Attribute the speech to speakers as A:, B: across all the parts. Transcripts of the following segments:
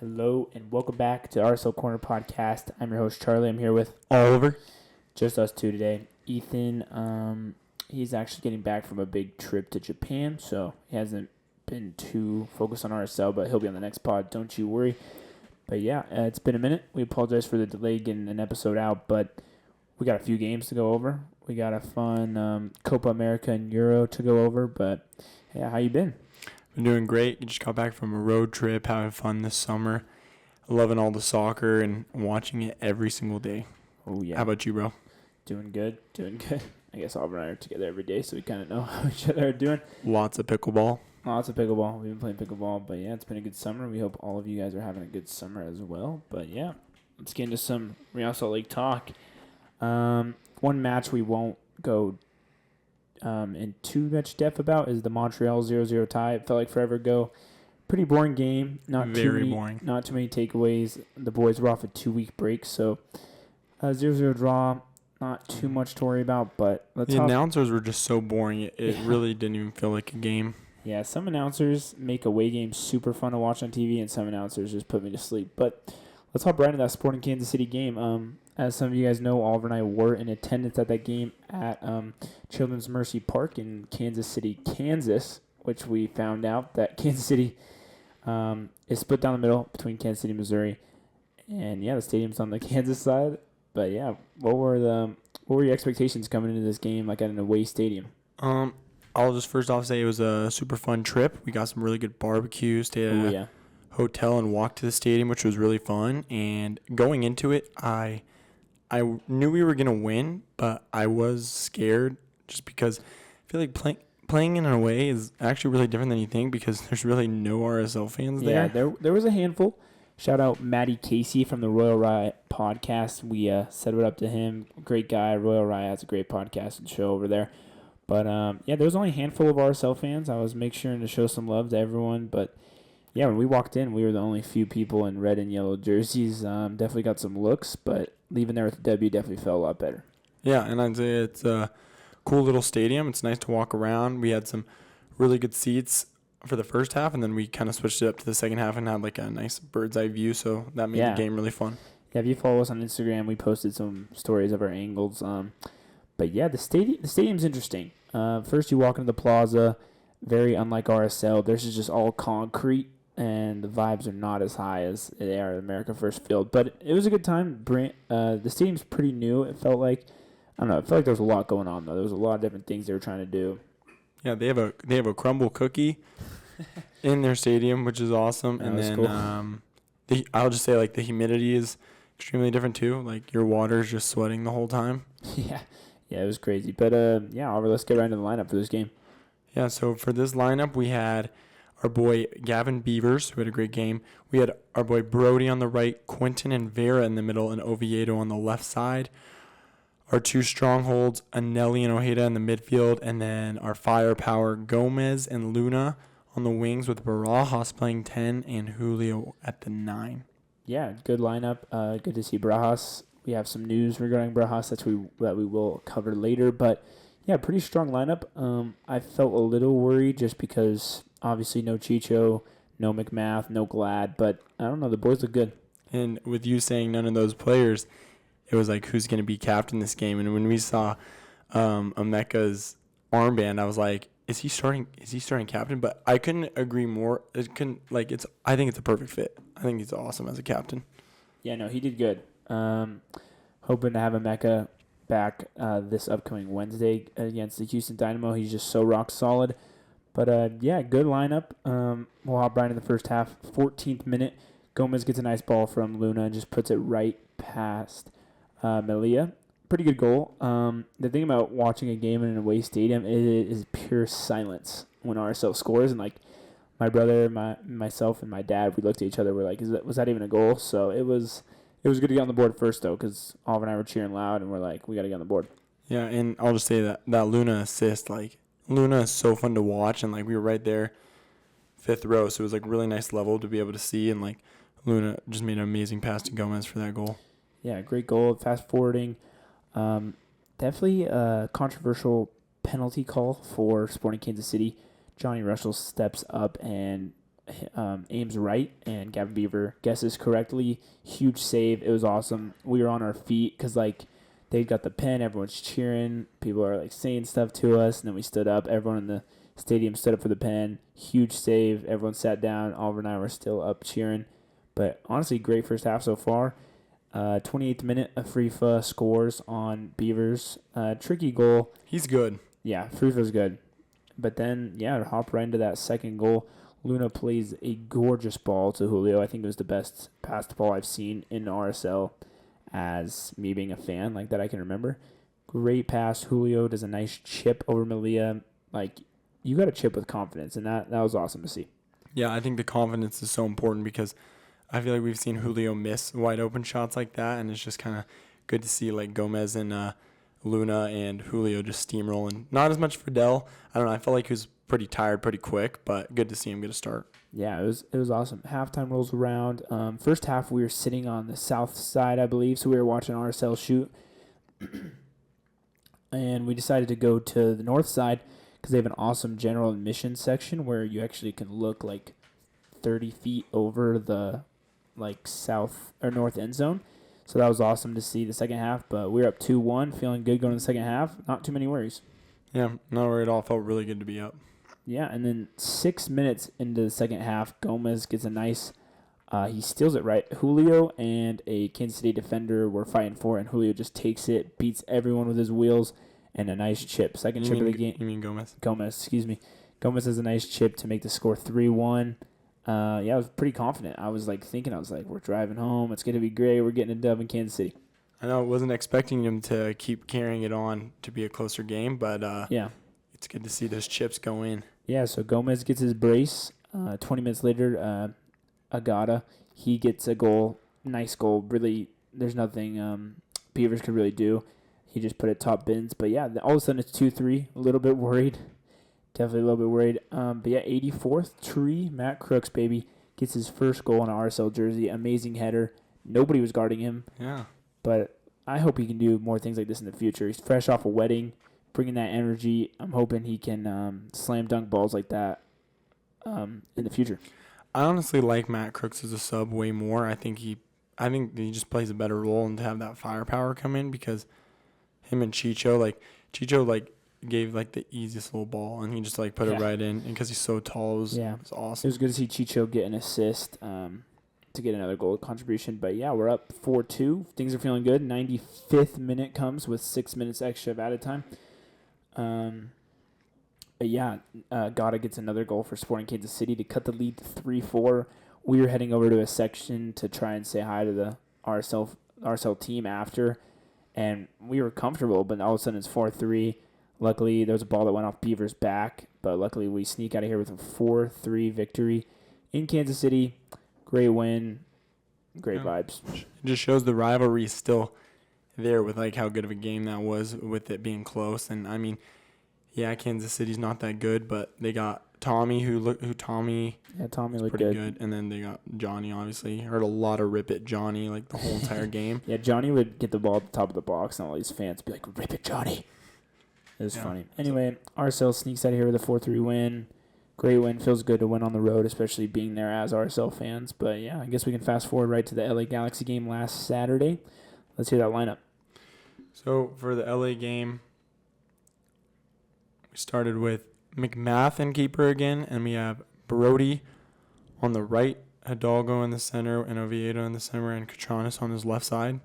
A: Hello and welcome back to RSL Corner Podcast. I'm your host Charlie. I'm here with
B: Oliver.
A: just us two today. Ethan, he's actually getting back from a big trip to Japan, so he hasn't been too focused on RSL, but he'll be on the next pod. Don't you worry. But yeah, it's been a minute. We apologize for the delay getting an episode out, but we got a few games to go over. We got a fun Copa America and Euro to go over. But yeah, how you been?
B: Been doing great. You just got back from a road trip, having fun this summer. Loving all the soccer and watching it every single day.
A: Oh yeah.
B: How about you, bro?
A: Doing good. I guess Oliver and I are together every day, so we kind of know how each other are doing.
B: Lots of pickleball.
A: Lots of pickleball. We've been playing pickleball, but yeah, it's been a good summer. We hope all of you guys are having a good summer as well. But yeah, let's get into some Real Salt Lake talk. One match we won't go in too much depth about is the Montreal 0-0 tie. It felt like forever ago. Pretty boring game.
B: Very boring.
A: Not too many takeaways. The boys were off a 2-week break, so 0-0 draw. Not too much to worry about, but let's
B: The announcers were just so boring. It really didn't even feel like a game.
A: Yeah, some announcers make away games super fun to watch on TV, and some announcers just put me to sleep. But let's hop right into that Sporting Kansas City game. As some of you guys know, Oliver and I were in attendance at that game at Children's Mercy Park in Kansas City, Kansas, which we found out that Kansas City is split down the middle between Kansas City, Missouri, and yeah, the stadium's on the Kansas side. But yeah, what were your expectations coming into this game, like at an away stadium?
B: I'll just first off say it was a super fun trip. We got some really good barbecue, stayed at a hotel, and walked to the stadium, which was really fun. And going into it, I knew we were gonna win, but I was scared just because I feel like playing in an away is actually really different than you think because there's really no RSL fans there.
A: Yeah, there was a handful. Shout out Matty Casey from the Royal Riot podcast. We set it up to him. Great guy. Royal Riot has a great podcast and show over there. But yeah, there was only a handful of RSL fans. I was making sure to show some love to everyone. But yeah, when we walked in, we were the only few people in red and yellow jerseys. Definitely got some looks, but leaving there with the W definitely felt a lot better.
B: Yeah, and I'd say it's a cool little stadium. It's nice to walk around. We had some really good seats for the first half, and then we kind of switched it up to the second half and had like a nice bird's eye view, so that made the game really fun.
A: Yeah, if you follow us on Instagram, we posted some stories of our angles. But yeah, the stadium's interesting. First, you walk into the plaza, very unlike RSL. This is just all concrete, and the vibes are not as high as they are at America First Field. But it was a good time. The stadium's pretty new. It felt like, I don't know, it felt like there was a lot going on, though. There was a lot of different things they were trying to do.
B: Yeah, they have a crumble cookie in their stadium, which is awesome. And then cool. I'll just say like the humidity is extremely different too. Like your water's just sweating the whole time.
A: Yeah, it was crazy. But yeah, Oliver, let's get right into the lineup for this game.
B: Yeah, so for this lineup, we had our boy Gavin Beavers, who had a great game. We had our boy Brody on the right, Quinton and Vera in the middle, and Oviedo on the left side. Our two strongholds, Anelli and Ojeda in the midfield, and then our firepower, Gomez and Luna on the wings with Barajas playing 10 and Julio at the 9.
A: Yeah, good lineup. Good to see Barajas. We have some news regarding Barajas that we will cover later. But, yeah, pretty strong lineup. I felt a little worried just because, obviously, no Chicho, no McMath, no Glad. But, I don't know, the boys look good.
B: And with you saying none of those players, it was like, who's going to be captain this game? And when we saw Emeka's armband, I was like, is he starting captain? But I couldn't agree more. I think it's a perfect fit. I think he's awesome as a captain.
A: Yeah, no, he did good. Hoping to have Emeka back this upcoming Wednesday against the Houston Dynamo. He's just so rock solid. But, yeah, good lineup. We'll hop right in the first half. 14th minute, Gomez gets a nice ball from Luna and just puts it right past Melia. Pretty good goal. The thing about watching a game in an away stadium is pure silence when RSL scores. And, like, my brother, myself, and my dad, we looked at each other. We're like, was that even a goal? So it was good to get on the board first, though, because Oliver and I were cheering loud, and we're like, we got to get on the board.
B: Yeah, and I'll just say that Luna assist, like, Luna is so fun to watch, and, like, we were right there, 5th row, so it was, like, really nice level to be able to see, and, like, Luna just made an amazing pass to Gomez for that goal.
A: Yeah, great goal, fast forwarding. Definitely a controversial penalty call for Sporting Kansas City. Johnny Russell steps up and aims right, and Gavin Beaver guesses correctly. Huge save. It was awesome. We were on our feet because, like, they got the pin. Everyone's cheering. People are, like, saying stuff to us, and then we stood up. Everyone in the stadium stood up for the pin. Huge save. Everyone sat down. Oliver and I were still up cheering. But, honestly, great first half so far. 28th minute, Afrifa scores on Beavers. Tricky goal.
B: He's good.
A: Yeah, Afrifa's good. But then, yeah, hop right into that second goal. Luna plays a gorgeous ball to Julio. I think it was the best passed ball I've seen in RSL as me being a fan like that I can remember. Great pass. Julio does a nice chip over Malia. Like, you got to chip with confidence, and that was awesome to see.
B: Yeah, I think the confidence is so important because I feel like we've seen Julio miss wide open shots like that, and it's just kind of good to see like Gomez and Luna and Julio just steamrolling. Not as much for Dell. I don't know. I felt like he was pretty tired pretty quick, but good to see him get a start.
A: Yeah, it was awesome. Halftime rolls around. First half, we were sitting on the south side, I believe, so we were watching RSL shoot. And we decided to go to the north side because they have an awesome general admission section where you actually can look like 30 feet over the like south or north end zone. So that was awesome to see the second half, but we were up 2-1, feeling good going to the second half. Not too many worries.
B: Yeah, not worried at all. Felt really good to be up.
A: Yeah, and then 6 minutes into the second half, Gomez gets a nice, he steals it right. Julio and a Kansas City defender were fighting for it, and Julio just takes it, beats everyone with his wheels, and a nice chip. Second chip of the game.
B: You mean Gomez?
A: Gomez, excuse me. Gomez has a nice chip to make the score 3-1. Yeah, I was pretty confident. I was thinking, we're driving home. It's going to be great. We're getting a dub in Kansas City.
B: I know I wasn't expecting him to keep carrying it on to be a closer game, but
A: yeah,
B: it's good to see those chips go in.
A: Yeah, so Gomez gets his brace. 20 minutes later, Agata, he gets a goal. Nice goal. Really, there's nothing Beavers could really do. He just put it top bins. But, yeah, all of a sudden it's 2-3. A little bit worried. Definitely a little bit worried. But, yeah, 84th tree. Matt Crooks, baby, gets his first goal in an RSL jersey. Amazing header. Nobody was guarding him.
B: Yeah.
A: But I hope he can do more things like this in the future. He's fresh off a wedding. Bringing that energy, I'm hoping he can slam dunk balls like that in the future.
B: I honestly like Matt Crooks as a sub way more. I think he just plays a better role and to have that firepower come in because him and Chicho gave like the easiest little ball and he just like put it right in and because he's so tall, it was awesome.
A: It was good to see Chicho get an assist to get another goal contribution. But yeah, we're up 4-2. Things are feeling good. 95th minute comes with 6 minutes extra of added time. But yeah, Gata gets another goal for Sporting Kansas City to cut the lead to 3-4. We were heading over to a section to try and say hi to the RSL team after, and we were comfortable, but all of a sudden it's 4-3. Luckily, there was a ball that went off Beaver's back, but luckily we sneak out of here with a 4-3 victory in Kansas City. Great win, great vibes.
B: It just shows the rivalry is still there with like how good of a game that was with it being close. And I mean, yeah, Kansas City's not that good, but they got Tommy Tommy
A: looked
B: pretty good. And then they got Johnny, obviously. Heard a lot of rip it Johnny like the whole entire game.
A: Yeah, Johnny would get the ball at the top of the box and all these fans be like, rip it Johnny. It was funny. Anyway, RSL sneaks out of here with a 4-3 win. Great win. Feels good to win on the road, especially being there as RSL fans. But yeah, I guess we can fast forward right to the LA Galaxy game last Saturday. Let's hear that lineup.
B: So for the LA game, we started with McMath in keeper again, and we have Brody on the right, Hidalgo in the center, and Oviedo in the center, and Catranis on his left side.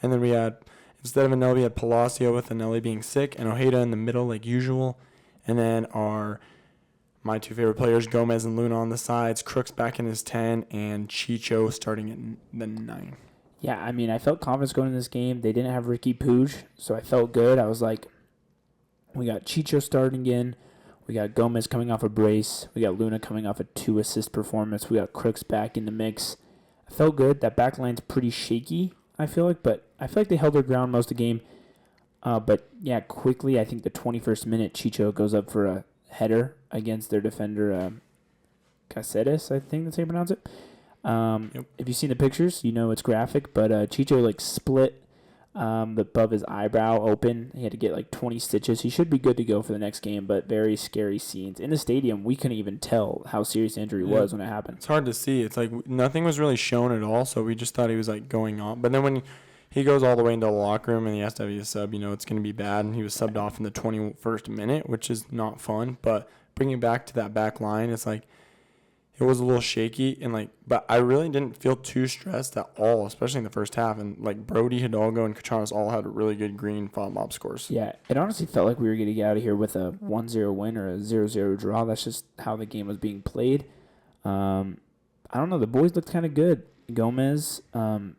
B: And then we had, instead of Anelli, we had Palacio with Anelli being sick, and Ojeda in the middle like usual. And then my two favorite players, Gomez and Luna on the sides, Crooks back in his 10, and Chicho starting at the 9.
A: Yeah, I mean, I felt confident going in this game. They didn't have Ricky Puig, so I felt good. I was like, we got Chicho starting again. We got Gomez coming off a brace. We got Luna coming off a 2-assist performance. We got Crooks back in the mix. I felt good. That back line's pretty shaky, I feel like, but I feel like they held their ground most of the game. But, yeah, quickly, I think the 21st minute, Chicho goes up for a header against their defender, Caceres, I think that's how you pronounce it. If you've seen the pictures, you know it's graphic, but Chicho split above his eyebrow open. He had to get like 20 stitches. He should be good to go for the next game, but very scary scenes. In the stadium, we couldn't even tell how serious the injury was when it happened.
B: It's hard to see. It's like nothing was really shown at all, so we just thought he was like going on. But then when he goes all the way into the locker room and he has to be a sub, it's going to be bad. And he was subbed off in the 21st minute, which is not fun. But bringing back to that back line, it's like it was a little shaky. But I really didn't feel too stressed at all, especially in the first half. And like Brody, Hidalgo, and Cachanas all had really good green mob scores.
A: Yeah, it honestly felt like we were going to get out of here with a 1-0 win or a 0-0 draw. That's just how the game was being played. I don't know. The boys looked kind of good. Gomez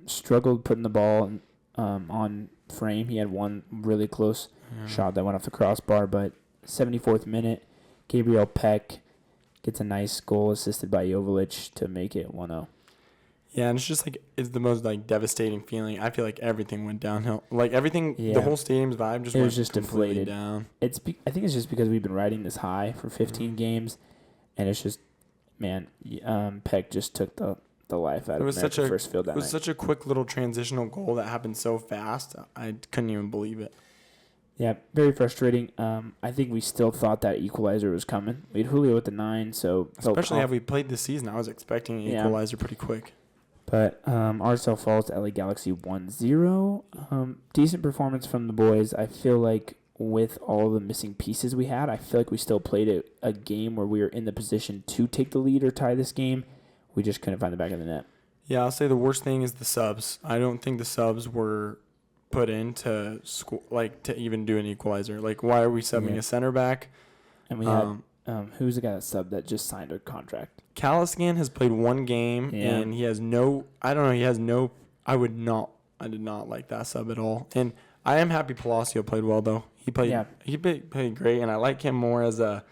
A: struggled putting the ball on frame. He had one really close shot that went off the crossbar, but 74th minute, Gabriel Peck gets a nice goal assisted by Joveljic to make it 1-0.
B: Yeah, and it's just like it's the most like devastating feeling. I feel like everything went downhill. Like everything, the whole stadium's vibe just went completely
A: deflated
B: down.
A: I think it's just because we've been riding this high for 15 games, and it's just, man, Peck just took the life out of America First Field that night.
B: It was such a quick little transitional goal that happened so fast. I couldn't even believe it.
A: Yeah, very frustrating. I think we still thought that equalizer was coming. We had Julio at the 9, so
B: especially how we played this season, I was expecting an equalizer pretty quick.
A: But RSL falls to LA Galaxy 1-0. Decent performance from the boys. I feel like with all the missing pieces we had, I feel like we still played a game where we were in the position to take the lead or tie this game. We just couldn't find the back of the net.
B: Yeah, I'll say the worst thing is the subs. I don't think the subs were put in to even do an equalizer. Like, why are we subbing a center back?
A: And we had who's the guy that subbed that just signed a contract?
B: Caliscan has played one game and he has no. I don't know. He has no. I did not like that sub at all. And I am happy Palacio played well though. He played. Yeah. He played great, and I like him more as a.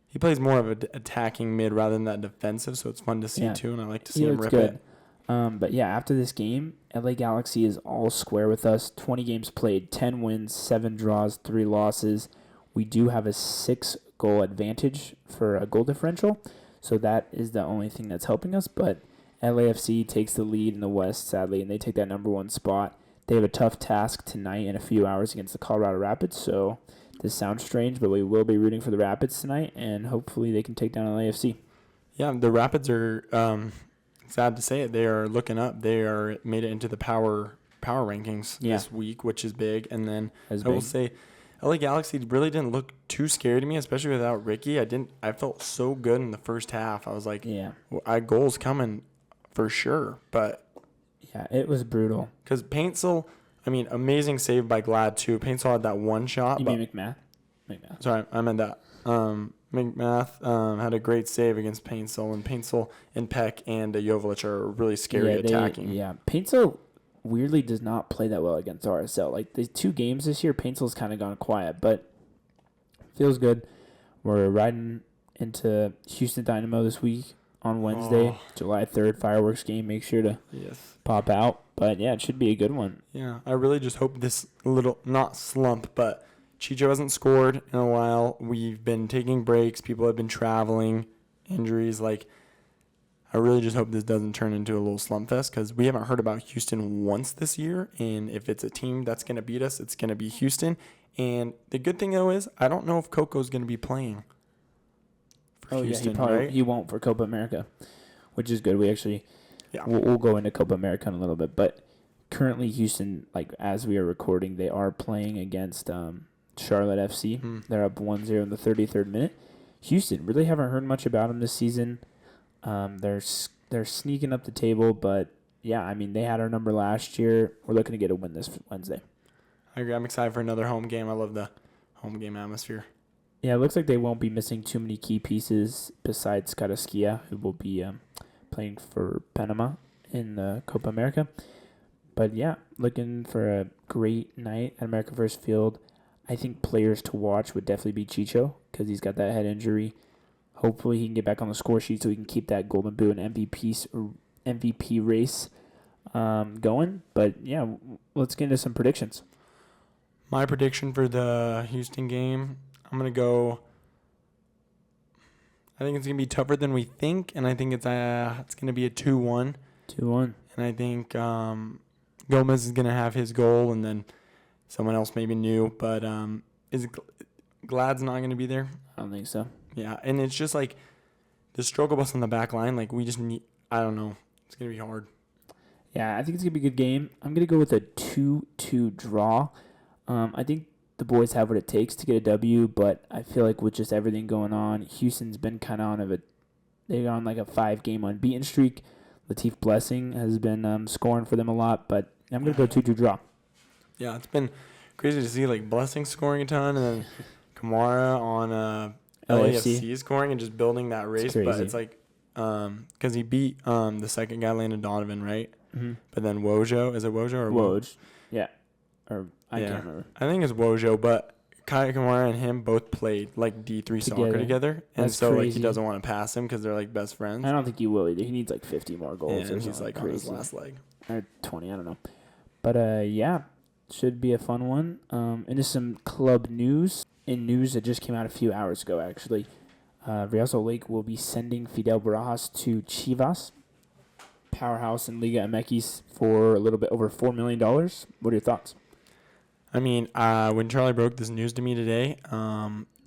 B: He plays more of an attacking mid rather than that defensive, so it's fun to see too, and I like to see him rip it.
A: But yeah, after this game, LA Galaxy is all square with us. 20 games played, 10 wins, 7 draws, 3 losses. We do have a 6-goal advantage for a goal differential, so that is the only thing that's helping us. But LAFC takes the lead in the West, sadly, and they take that number 1 spot. They have a tough task tonight in a few hours against the Colorado Rapids, so this sounds strange, but we will be rooting for the Rapids tonight, and hopefully they can take down LAFC.
B: Yeah, the Rapids are... sad to say it, they are looking up. They are made it into the power rankings this week, which is big. And then will say, LA Galaxy really didn't look too scary to me, especially without Ricky. I felt so good in the first half. I was like, goals coming for sure. But
A: yeah, it was brutal.
B: Because Paintsel, amazing save by Glad too. Paintsel had that one shot.
A: You mean McMath?
B: Sorry, I meant that. McMath had a great save against Paintsel, and Paintsel and Peck and Joveljic are really scary attacking.
A: Paintsel weirdly does not play that well against RSL. Like the 2 games this year, Paintsel's kind of gone quiet, but feels good. We're riding into Houston Dynamo this week on Wednesday, July 3rd, fireworks game. Make sure to pop out. But yeah, it should be a good one.
B: Yeah, I really just hope this little, not slump, but Chicho hasn't scored in a while. We've been taking breaks. People have been traveling, injuries. I really just hope this doesn't turn into a little slump fest because we haven't heard about Houston once this year. And if it's a team that's going to beat us, it's going to be Houston. And the good thing, though, is I don't know if Coco's going to be playing for Houston,
A: he won't for Copa America, which is good. We actually we'll go into Copa America in a little bit. But currently Houston, as we are recording, they are playing against Charlotte FC. They're up 1-0 in the 33rd minute. Houston, really haven't heard much about them this season. They're sneaking up the table, but yeah, they had our number last year. We're looking to get a win this Wednesday.
B: I agree. I'm excited for another home game. I love the home game atmosphere.
A: Yeah, it looks like they won't be missing too many key pieces besides Carrasquilla, who will be playing for Panama in the Copa America. But yeah, looking for a great night at America First Field. I think players to watch would definitely be Chicho because he's got that head injury. Hopefully he can get back on the score sheet so he can keep that Golden Boot and MVP race going. But yeah, let's get into some predictions.
B: My prediction for the Houston game, I'm going to go, I think it's going to be tougher than we think, and I think it's going to be a 2-1.
A: 2-1.
B: And I think Gomez is gonna have his goal, and then someone else maybe new. But is Glad's not gonna be there?
A: I don't think so.
B: Yeah, and it's just like the struggle bus on the back line. Like we just need. I don't know. It's gonna be hard.
A: Yeah, I think it's going to be a good game. I'm going to go with a 2-2 draw. I think the boys have what it takes to get a W, but I feel like with just everything going on, Houston's been kind of they're on like a 5-game unbeaten streak. Latif Blessing has been scoring for them a lot, but I'm going to go 2-2 draw.
B: Yeah, it's been crazy to see like Blessing scoring a ton, and then Kamara on LAFC scoring and just building that race. But it's like because he beat the second guy, Landon Donovan, right?
A: Mm-hmm.
B: But then Wojo, is it Wojo or
A: Woj? Yeah. Or I can't remember.
B: I think it's Wojo, but Kai Kamara and him both played like D3 soccer together. And
A: That's
B: so
A: crazy.
B: like he doesn't want to pass him because they're like best friends.
A: I don't think he will either. He needs like 50 more goals.
B: And he's like on his
A: crazy.
B: last leg.
A: Or 20, I don't know. But yeah, should be a fun one. Into some club news. In news that just came out a few hours ago, actually. Real Salt Lake will be sending Fidel Barajas to Chivas, powerhouse in Liga MX, for a little bit over $4 million. What are your thoughts?
B: I mean, when Charlie broke this news to me today,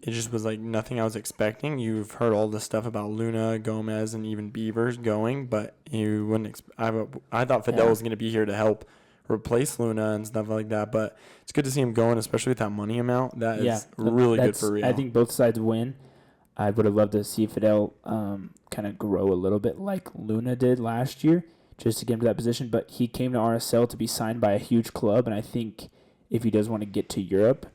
B: it just was like nothing I was expecting. You've heard all this stuff about Luna, Gomez, and even Beavers going, but you wouldn't. I thought Fidel was going to be here to help replace Luna and stuff like that. But it's good to see him going, especially with that money amount. That is really good for Real.
A: I think both sides win. I would have loved to see Fidel kind of grow a little bit like Luna did last year, just to get him to that position. But he came to RSL to be signed by a huge club, and I think if he does want to get to Europe,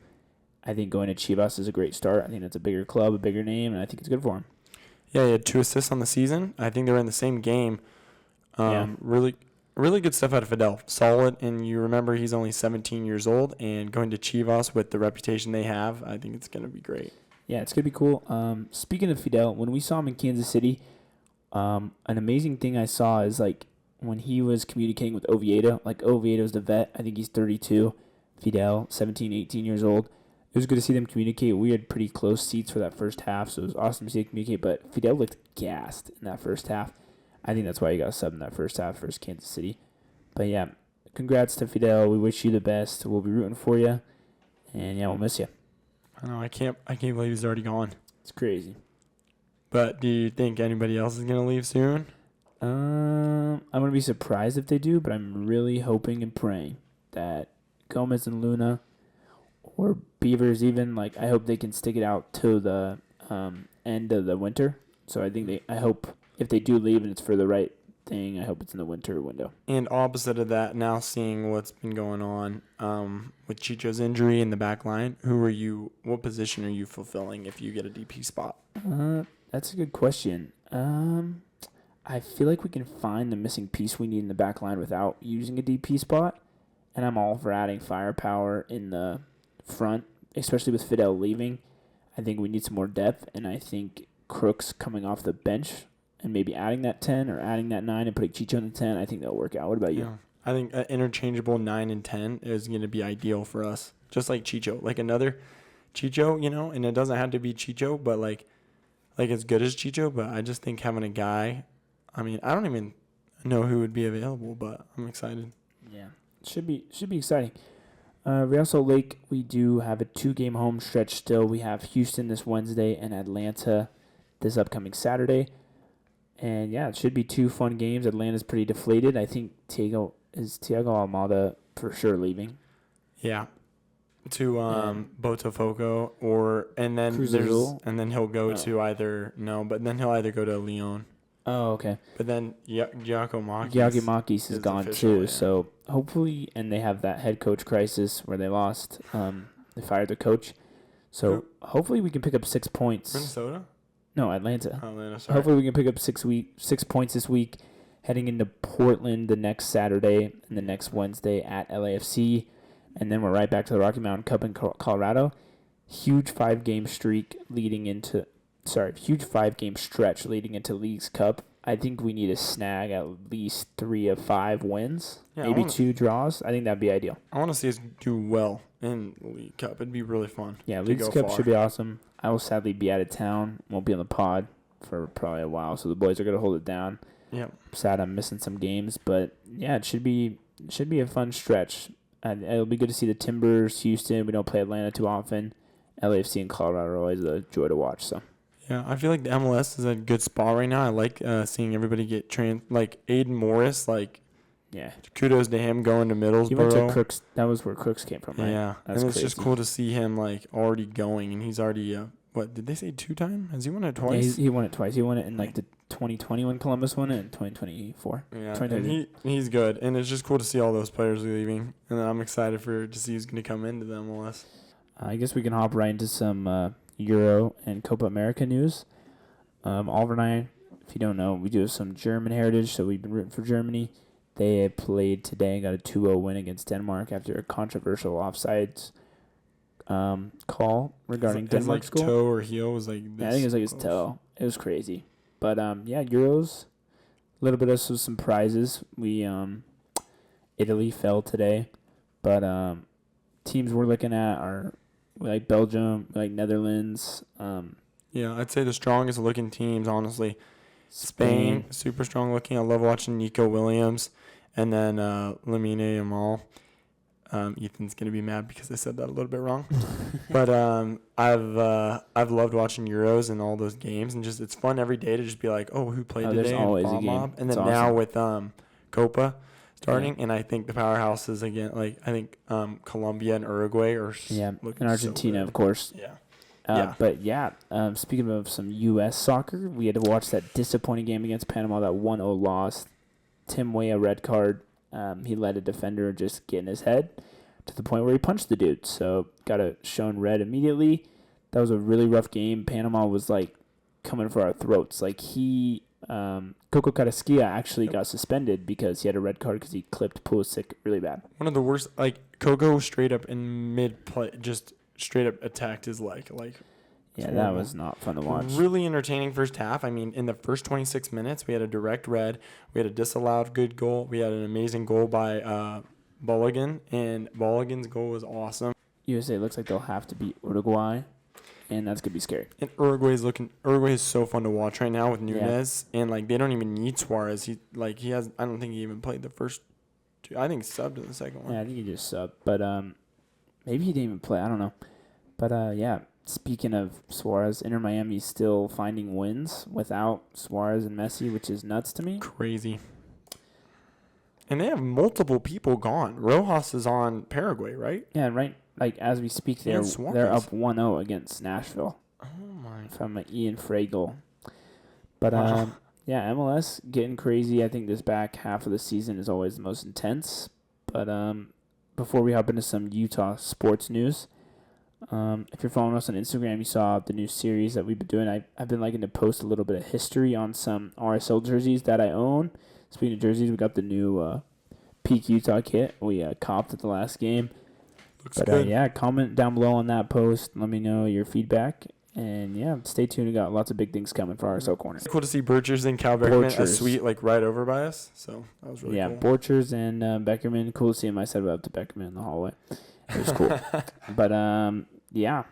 A: I think going to Chivas is a great start. I think that's a bigger club, a bigger name, and I think it's good for him.
B: Yeah, he had 2 assists on the season. I think they were in the same game. Really, really good stuff out of Fidel. Solid, and you remember he's only 17 years old, and going to Chivas with the reputation they have, I think it's going to be great.
A: Yeah, it's going to be cool. Speaking of Fidel, when we saw him in Kansas City, an amazing thing I saw is like when he was communicating with Oviedo, like Oviedo's the vet, I think he's 32, Fidel, 17, 18 years old. It was good to see them communicate. We had pretty close seats for that first half, so it was awesome to see them communicate, but Fidel looked gassed in that first half. I think that's why he got subbed in that first half versus Kansas City. But yeah, congrats to Fidel. We wish you the best. We'll be rooting for you. And yeah, we'll miss you.
B: I know, I can't believe he's already gone.
A: It's crazy.
B: But do you think anybody else is going to leave soon?
A: I'm going to be surprised if they do, but I'm really hoping and praying that Gomez and Luna or Beavers even, like, I hope they can stick it out to the end of the winter. So I hope if they do leave and it's for the right thing, I hope it's in the winter window.
B: And opposite of that, now seeing what's been going on with Chicho's injury in the back line, what position are you fulfilling if you get a DP spot?
A: That's a good question. I feel like we can find the missing piece we need in the back line without using a DP spot, and I'm all for adding firepower in the front, especially with Fidel leaving. I think we need some more depth, and I think Crooks coming off the bench and maybe adding that 10 or adding that 9 and putting Chicho in the 10, I think that'll work out. What about you?
B: Yeah. I think an interchangeable 9 and 10 is going to be ideal for us, just like Chicho. Like another Chicho, and it doesn't have to be Chicho, but like as good as Chicho, but I just think having a guy, I mean, I don't even know who would be available, but I'm excited.
A: Yeah, should be exciting. Real Salt Lake, we do have a 2-game home stretch still. We have Houston this Wednesday and Atlanta this upcoming Saturday. And yeah, it should be 2 fun games. Atlanta's pretty deflated. I think Thiago Almada for sure leaving.
B: Yeah. To Botafogo and then he'll go to either go to Lyon.
A: Oh, okay.
B: But then
A: Giacomakis is gone too. Yeah. So hopefully, and they have that head coach crisis where they lost. They fired the coach. So hopefully we can pick up 6 points.
B: Minnesota?
A: No, Atlanta.
B: Atlanta, sorry.
A: Hopefully we can pick up 6 points this week, heading into Portland the next Saturday and the next Wednesday at LAFC. And then we're right back to the Rocky Mountain Cup in Colorado. Huge 5-game stretch leading into League's Cup. I think we need to snag at least 3 of 5 wins, maybe 2 draws. I think that'd be ideal.
B: I want to see us do well in League Cup. It'd be really fun.
A: Yeah, League's Cup should be awesome. I will sadly be out of town. Won't be on the pod for probably a while, so the boys are going to hold it down.
B: Yeah.
A: Sad I'm missing some games, but yeah, it should be it should be a fun stretch. And it'll be good to see the Timbers, Houston. We don't play Atlanta too often. LAFC and Colorado are always a joy to watch. So
B: Yeah, I feel like the MLS is at a good spot right now. I like seeing everybody get like Aiden Morris. Like,
A: yeah,
B: kudos to him going to Middlesbrough.
A: he went to Crooks. That was where Crooks came from, right?
B: Yeah,
A: That's
B: and it's
A: crazy.
B: just cool to see him like already going, and he's already what did they say 2-time? Has he won it
A: Yeah,
B: twice?
A: he won it twice. He won it in like the 2020 when Columbus won it, and 2024.
B: Yeah,
A: 2020.
B: and he's good, and it's just cool to see all those players leaving, and then I'm excited to see who's going to come into the MLS.
A: I guess we can hop right into some Euro and Copa America news. Oliver and I, if you don't know, we do have some German heritage, so we've been rooting for Germany. They played today and got a 2-0 win against Denmark after a controversial offsides call regarding Denmark's
B: his,
A: goal.
B: toe or heel was like this
A: Yeah, I think it was like his
B: close.
A: toe. It was crazy. But yeah, Euros, a little bit of some prizes. We Italy fell today, but teams we're looking at are like Belgium, like Netherlands,
B: Yeah, I'd say the strongest looking teams, honestly. Spain, super strong looking. I love watching Nico Williams, and then Lamine Yamal. Ethan's gonna be mad because I said that a little bit wrong, but I've loved watching Euros and all those games, and just it's fun every day to just be like, oh, who played
A: There's
B: today?
A: always
B: and
A: a game.
B: And
A: It's
B: then now
A: awesome.
B: with Copa starting, and I think the powerhouses again, like I think Colombia and Uruguay are
A: Yeah,
B: looking
A: and Argentina,
B: so
A: of
B: good.
A: course.
B: Yeah.
A: But yeah, speaking of some U.S. soccer, we had to watch that disappointing game against Panama, that 1-0 loss. Tim Weah, red card. He let a defender just get in his head to the point where he punched the dude. So got a shown red immediately. That was a really rough game. Panama was like coming for our throats. Like Coco Carrasquilla actually got suspended because he had a red card because he clipped Pulisic really bad.
B: One of the worst, like Coco straight up in mid play, just straight up attacked his leg. Like,
A: Yeah,
B: it's
A: that
B: horrible.
A: was not fun to watch.
B: Really entertaining first half. I mean, in the first 26 minutes, we had a direct red. We had a disallowed good goal. We had an amazing goal by Mulligan, and Mulligan's goal was awesome.
A: USA looks like they'll have to beat Uruguay, and that's going to be scary.
B: And Uruguay is so fun to watch right now with Nunez, and like they don't even need Suarez. I don't think he even played the first two. I think he subbed in the second one.
A: Yeah, I think he just subbed, but maybe he didn't even play. I don't know. But yeah, speaking of Suarez, Inter Miami's still finding wins without Suarez and Messi, which is nuts to me.
B: Crazy. And they have multiple people gone. Rojas is on Paraguay, right?
A: Yeah, right. Like as we speak, they're
B: Suarez.
A: up 1-0 against Nashville
B: Oh my.
A: from Ian Frey goal. But
B: Wow.
A: yeah, MLS getting crazy. I think this back half of the season is always the most intense. But before we hop into some Utah sports news, if you're following us on Instagram, you saw the new series that we've been doing. I've been liking to post a little bit of history on some RSL jerseys that I own. Speaking of jerseys, we got the new Peak Utah kit we copped at the last game.
B: Looks
A: But
B: good.
A: yeah, comment down below on that post. Let me know your feedback. And yeah, stay tuned. We got lots of big things coming for RSL Corner.
B: It's cool to see Birchers and Cal Beckman, a
A: Borchers.
B: suite like right over by us. So that was really
A: Yeah,
B: cool.
A: Borchers and Beckerman. Cool to see him. I said up to Beckerman in the hallway. It was cool. But yeah,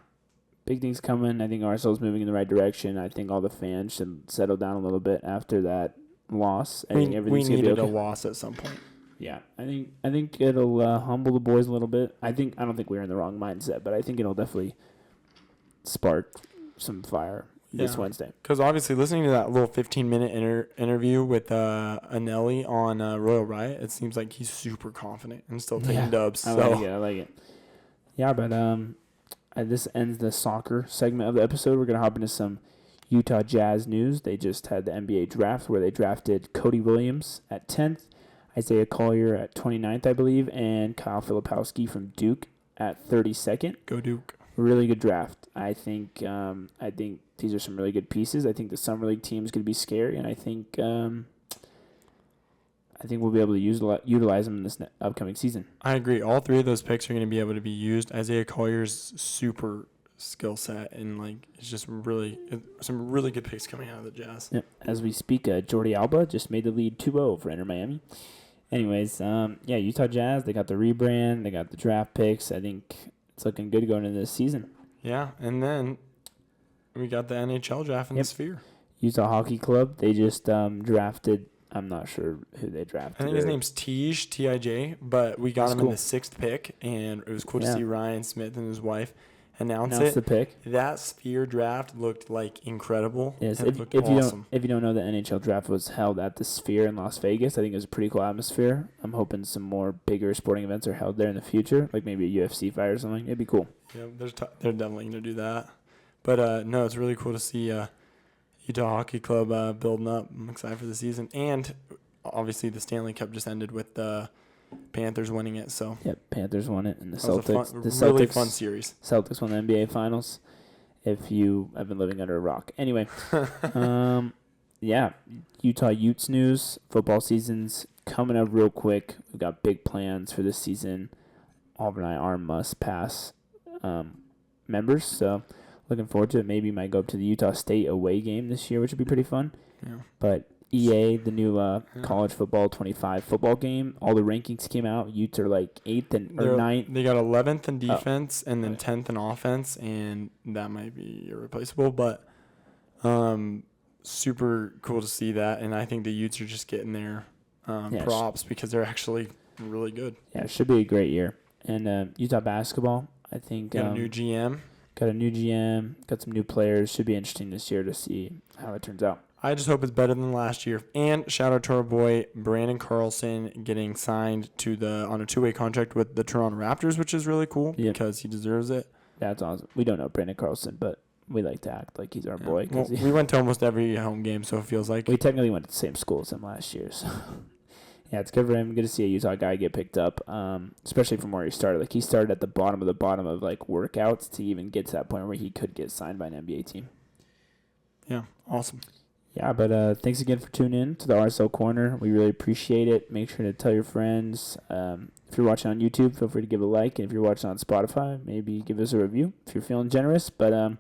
A: big things coming. I think RSL's moving in the right direction. I think all the fans should settle down a little bit after that loss. I think
B: we
A: everything's gonna be
B: needed
A: okay.
B: a loss at some point.
A: Yeah, I think it'll humble the boys a little bit. I don't think we're in the wrong mindset, but I think it'll definitely spark some fire this
B: Yeah.
A: Wednesday.
B: Because obviously, listening to that little 15-minute interview with Anelli on Royal Riot, it seems like he's super confident and still taking
A: Yeah,
B: dubs.
A: I like it. Yeah, but this ends the soccer segment of the episode. We're gonna hop into some Utah Jazz news. They just had the NBA draft where they drafted Cody Williams at 10th, Isaiah Collier at 29th, I believe, and Kyle Filipowski from Duke at 32nd.
B: Go Duke.
A: Really good draft. I think these are some really good pieces. I think the summer league team is going to be scary, and I think we'll be able to utilize them in this upcoming season.
B: I agree. All three of those picks are going to be able to be used. Isaiah Collier's super skill set, and like it's just some really good picks coming out of the Jazz.
A: Yep. As we speak, Jordi Alba just made the lead 2-0 for Inter Miami. Anyways, yeah, Utah Jazz, they got the rebrand, they got the draft picks. I think it's looking good going into this season.
B: Yeah, and then we got the NHL draft in the Sphere.
A: Utah Hockey Club, they just drafted I'm not sure who they drafted.
B: I think his name's Tej, T-I-J, but we got
A: That's
B: him
A: cool.
B: in the 6th pick, and it was cool to
A: Yeah.
B: see Ryan Smith and his wife announce
A: Announced the
B: it.
A: pick.
B: That Sphere draft looked like incredible.
A: Yes,
B: It looked awesome.
A: if you don't know, the NHL draft was held at the Sphere in Las Vegas. I think it was a pretty cool atmosphere. I'm hoping some more bigger sporting events are held there in the future, like maybe a UFC fight or something. It'd be cool.
B: Yeah, they're definitely going to do that. But no, it's really cool to see Utah Hockey Club building up. I'm excited for the season. And obviously the Stanley Cup just ended with the Panthers winning it. So
A: Yep, Panthers won it, and the
B: that was
A: Celtics.
B: a
A: The
B: really
A: Celtics,
B: fun series.
A: Celtics won the NBA Finals. If you have been living under a rock, anyway, yeah, Utah Utes news. Football season's coming up real quick. We've got big plans for this season. Auburn and I are must-pass members, so looking forward to it. Maybe might go up to the Utah State away game this year, which would be pretty fun.
B: Yeah.
A: But EA, the new college football 25 football game, all the rankings came out. Utes are like 8th or 9th.
B: They got 11th in defense and then 10th in offense, and that might be irreplaceable. But super cool to see that, and I think the Utes are just getting their props because they're actually really good.
A: Yeah, it should be a great year. And Utah basketball, I think.
B: Got a new GM.
A: Got a new GM. Got some new players. Should be interesting this year to see how it turns out.
B: I just hope it's better than last year. And shout out to our boy Brandon Carlson getting signed on a 2-way contract with the Toronto Raptors, which is really cool because he deserves it.
A: That's awesome. We don't know Brandon Carlson, but we like to act like he's our boy.
B: Well, we went to almost every home game, so it feels like
A: we technically went to the same school as him last year. So yeah, it's good for him. Good to see a Utah guy get picked up, especially from where he started. Like he started at the bottom of like workouts to even get to that point where he could get signed by an NBA team.
B: Yeah, awesome.
A: Yeah, but thanks again for tuning in to the RSL Corner. We really appreciate it. Make sure to tell your friends. If you're watching on YouTube, feel free to give a like. And if you're watching on Spotify, maybe give us a review if you're feeling generous. But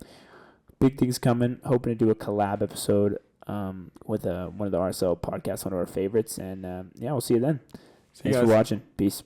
A: big things coming. Hoping to do a collab episode with one of the RSL podcasts, one of our favorites. And yeah, we'll see you then. Thanks for watching. Peace.